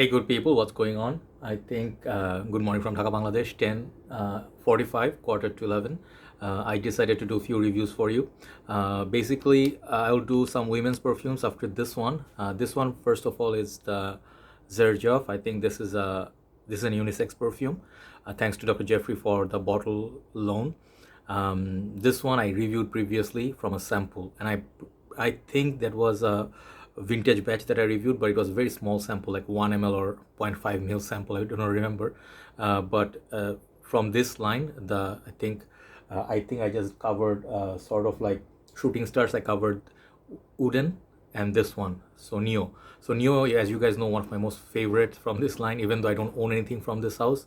Hey, good people, what's going on? I think good morning from Dhaka, Bangladesh, 10:45, quarter to 11. I decided to do a few reviews for you. Basically, I'll do some women's perfumes after this one. This one, first of all, is the Xerjoff. I think this is an unisex perfume. Thanks to Dr. Jeffrey for the bottle loan. This one I reviewed previously from a sample, and I think that was a vintage batch that I reviewed, but it was a very small sample, like 1 ml or 0.5 ml sample. I don't remember, but from this line, I think I just covered sort of like shooting stars. I covered Uden and this one, so Nio. So Nio, as you guys know, one of my most favorites from this line. Even though I don't own anything from this house,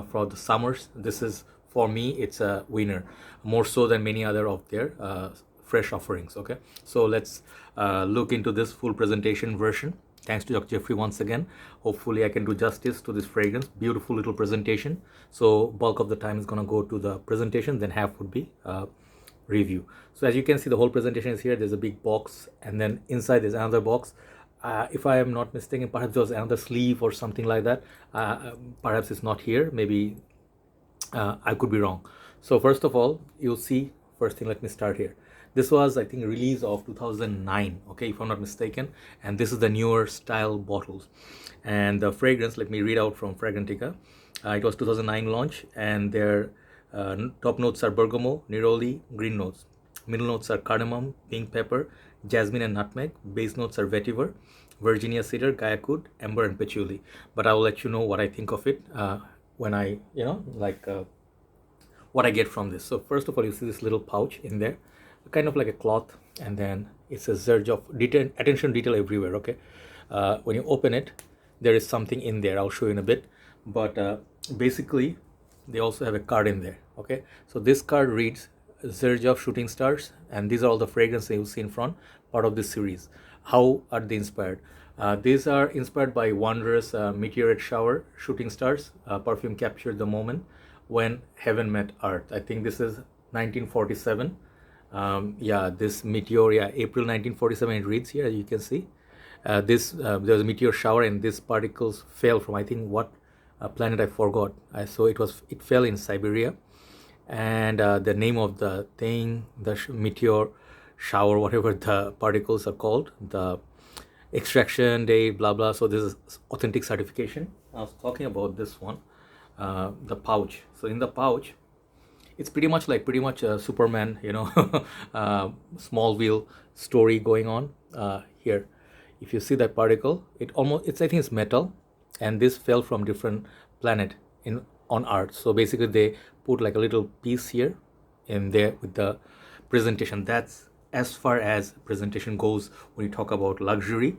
for the summers, this is, for me, it's a winner, more so than many other of their fresh offerings. Okay, so let's look into this full presentation version. Thanks to Dr. Jeffrey once again. Hopefully I can do justice to this fragrance. Beautiful little presentation. So bulk of the time is going to go to the presentation, then half would be review. So as you can see, the whole presentation is here. There's a big box, and then inside there's another box. If I am not mistaken, perhaps there was another sleeve or something like that. Perhaps it's not here. Maybe I could be wrong. So first of all, you'll see, first thing, let me start here. This was, I think, release of 2009, okay, if I'm not mistaken. And this is the newer style bottles. And the fragrance, let me read out from Fragrantica. It was 2009 launch, and their top notes are bergamot, neroli, green notes. Middle notes are cardamom, pink pepper, jasmine and nutmeg. Base notes are vetiver, Virginia cedar, guaiacol, amber and patchouli. But I will let you know what I think of it when I, what I get from this. So first of all, you see this little pouch in there, kind of like a cloth, and then it says Xerjoff detail, attention detail everywhere. Okay, when you open it, there is something in there. I'll show you in a bit, but basically they also have a card in there. Okay, so this card reads Xerjoff shooting stars, and these are all the fragrances you'll see in front, part of this series. How are they inspired? These are inspired by wondrous meteorite shower shooting stars. Perfume captured the moment when heaven met earth. I think this is 1947. This meteor, April 1947, it reads here, as you can see. There was a meteor shower, and these particles fell from, I think, what planet I forgot. So it fell in Siberia, and the name of the thing, the meteor shower, whatever the particles are called, the extraction date, blah blah. So this is authentic certification. I was talking about this one, the pouch. So in the pouch, it's pretty much a Superman, Smallville story going on here. If you see that particle, I think it's metal, and this fell from different planet on Earth. So basically they put like a little piece here in there with the presentation. That's as far as presentation goes when you talk about luxury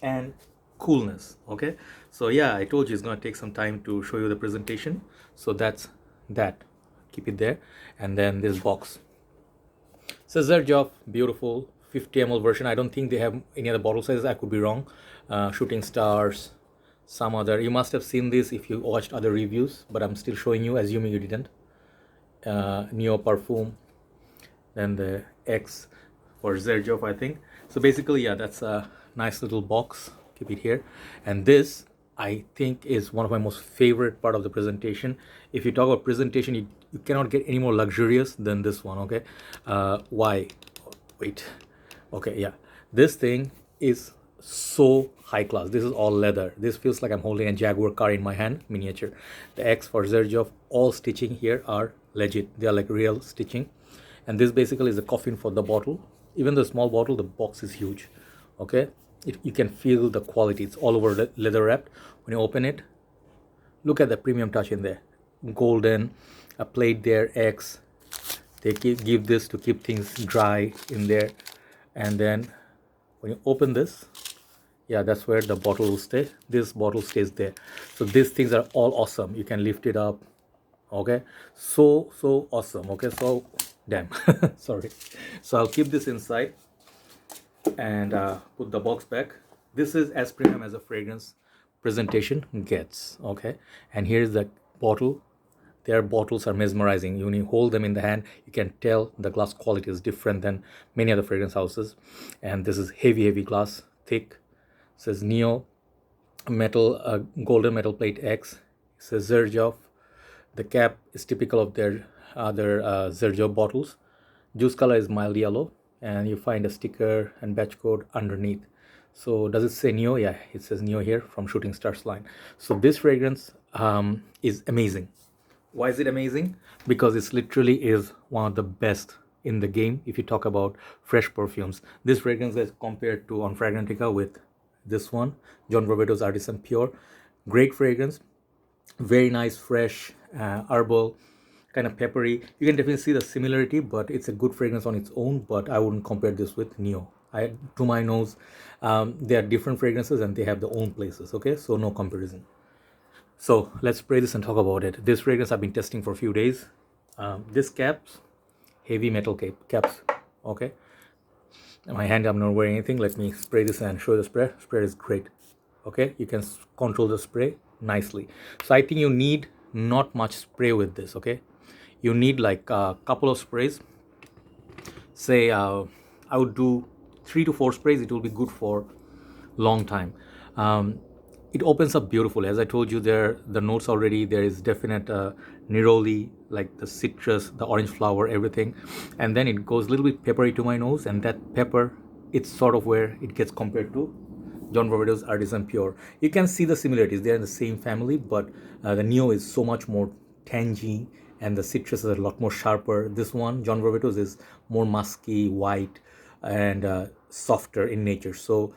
and coolness. Okay, so yeah, I told you it's going to take some time to show you the presentation. So that's that. Keep it there. And then this box. So Xerjoff, beautiful 50 ml version. I don't think they have any other bottle sizes. I could be wrong. Shooting stars, some other. You must have seen this if you watched other reviews, but I'm still showing you, assuming you didn't. Nio Parfum. Then the X for Xerjoff, I think. So basically, yeah, that's a nice little box. Keep it here. And this, I think, is one of my most favorite part of the presentation. If you talk about presentation, you cannot get any more luxurious than this one. Okay, why? Wait. Okay, yeah, this thing is so high class. This is all leather. This feels like I'm holding a Jaguar car in my hand, miniature. The X for Xerjoff, all stitching here are legit. They are like real stitching. And this basically is a coffin for the bottle. Even the small bottle, the box is huge. Okay, you can feel the quality. It's all over leather wrapped. When you open it, look at the premium touch in there. Golden, a plate there, X. They give this to keep things dry in there. And then when you open this, yeah, that's where the bottle will stay. This bottle stays there. So these things are all awesome. You can lift it up. Okay, so awesome. Okay, so damn. Sorry. So I'll keep this inside and put the box back. This is as premium as a fragrance presentation gets. Okay, and here's the bottle. Their bottles are mesmerizing. When you hold them in the hand, you can tell the glass quality is different than many other fragrance houses. And this is heavy glass, thick. It says Nio. metal, golden metal plate X. It says Xerjoff. The cap is typical of their other Xerjoff bottles. Juice color is mild yellow, and you find a sticker and batch code underneath. So does it say Nio? Yeah, it says Nio here from Shooting Stars line. So this fragrance is amazing. Why is it amazing? Because it's literally is one of the best in the game if you talk about fresh perfumes. This fragrance is compared to on Fragrantica with this one, John Roberto's Artisan Pure. Great fragrance, very nice, fresh, herbal, kind of peppery. You can definitely see the similarity, but it's a good fragrance on its own. But I wouldn't compare this with Nio. To my nose, they are different fragrances and they have their own places. Okay, so no comparison. So let's spray this and talk about it. This fragrance I've been testing for a few days. This caps, heavy metal caps. Okay, my hand, I'm not wearing anything. Let me spray this and show the spray. Spray is great. Okay, you can control the spray nicely. So I think you need not much spray with this. Okay, you need like a couple of sprays. Say I would do 3 to 4 sprays. It will be good for long time. It opens up beautifully. As I told you, the notes already, there is definite neroli, like the citrus, the orange flower, everything. And then it goes a little bit peppery to my nose, and that pepper, it's sort of where it gets compared to John Roberto's Artisan Pure. You can see the similarities. They're in the same family, but the Nio is so much more tangy, and the citrus is a lot more sharper. This one, John Roberto's, is more musky, white, and softer in nature. So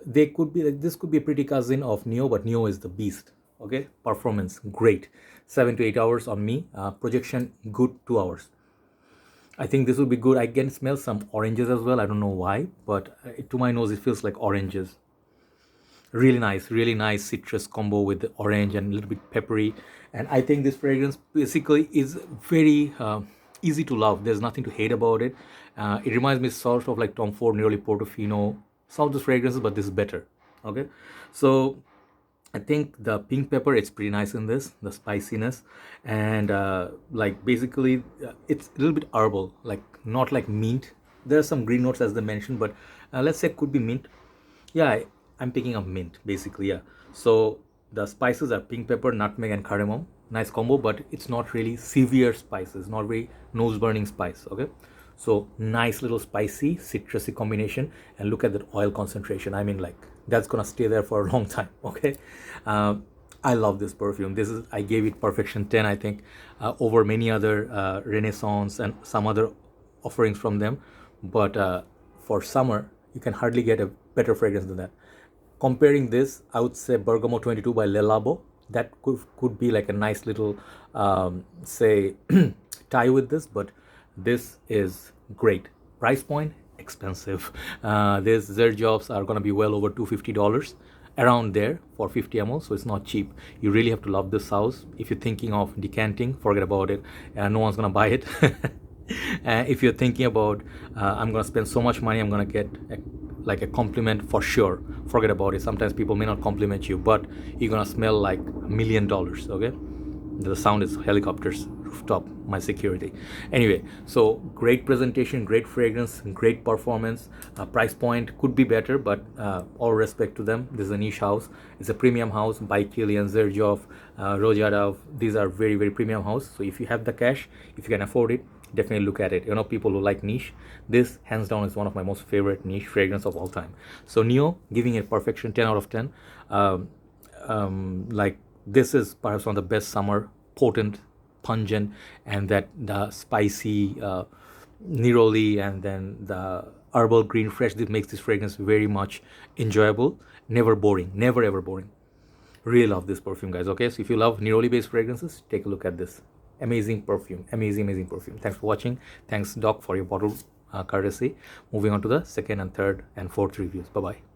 they could be like, this could be a pretty cousin of Nio, but Nio is the beast. Okay, performance great, 7 to 8 hours on me. Projection good, 2 hours. I think this will be good. I can smell some oranges as well. I don't know why, but to my nose it feels like oranges. Really nice citrus combo with the orange and a little bit peppery. And I think this fragrance basically is very easy to love. There's nothing to hate about it. It reminds me sort of like Tom Ford, Neroli, Portofino, some of those fragrances, but this is better. Okay, so I think the pink pepper, it's pretty nice in this, the spiciness, and like basically it's a little bit herbal, like not like mint. There are some green notes as they mentioned, but let's say it could be mint. Yeah, I'm picking up mint basically. Yeah, so the spices are pink pepper, nutmeg, and cardamom. Nice combo, but it's not really severe spices, not very nose burning spice. Okay, so nice little spicy citrusy combination, and look at that oil concentration. I mean, like that's gonna stay there for a long time. Okay, I love this perfume. This is, I gave it perfection 10, I think, over many other Renaissance and some other offerings from them. But for summer, you can hardly get a better fragrance than that. Comparing this, I would say Bergamo 22 by Le Labo. That could be like a nice little say tie with this, but this is great. Price point expensive. These Xerjoffs are gonna be well over $250 around there for 50 ml, so it's not cheap. You really have to love this house. If you're thinking of decanting, forget about it. No one's gonna buy it. If you're thinking about I'm gonna spend so much money, I'm gonna get like a compliment, for sure, forget about it. Sometimes people may not compliment you, but you're gonna smell like $1 million. Okay, the sound is helicopters rooftop, my security. Anyway, so great presentation, great fragrance, great performance. Price point could be better, but all respect to them. This is a niche house. It's a premium house by Kilian, Xerjoff, Rojadov. These are very, very premium house. So if you have the cash, if you can afford it, definitely look at it. You know, people who like niche, this hands down is one of my most favorite niche fragrance of all time. So Nio, giving it perfection, 10 out of 10. Like this is perhaps one of the best summer, potent, pungent, and that the spicy neroli and then the herbal green fresh, this makes this fragrance very much enjoyable, never boring, never ever boring. Really love this perfume, guys. Okay, so if you love neroli based fragrances, take a look at this. Amazing perfume, amazing perfume. Thanks for watching. Thanks Doc for your bottle courtesy. Moving on to the second and third and fourth reviews. Bye bye.